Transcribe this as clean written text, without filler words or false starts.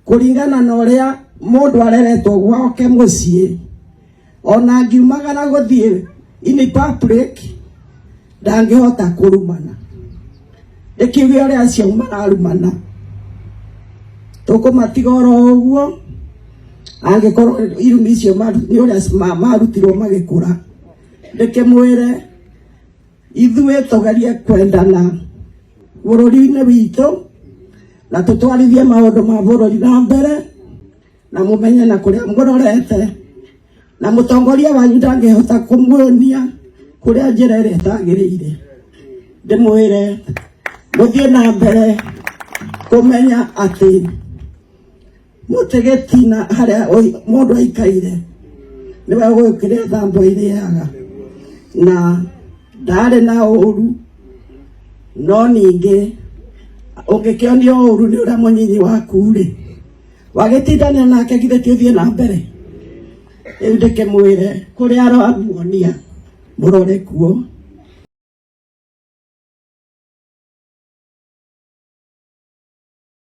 kuringana na uria mundu areretwo gwake mucii ona ngiumagara guthie in public ndangihota kurumana ikiuge uria acio mararumana tukumatiga oro uguo angikorwo irumi icio ni uria marutirwo magikura ndikimwire ithuĩ tugerie kwendana bururi-inĩ witũ na tutwarithie maundu ma bururi na mbere na mumenye na kuria murorete na mutongoria wanyu ndangihota kumuonia kuria njira iria itagiriire ndimwire muthie na mbere kumenya ati mutegetina haria mundu aikaire niwe gwikire thambo iriaga na ndari na uru no ningi ungikionio uru ni uria munyinyi waku ri wagitindania nake githe ti uthie na mbere ndikimwire kuria aramuonia murore kuo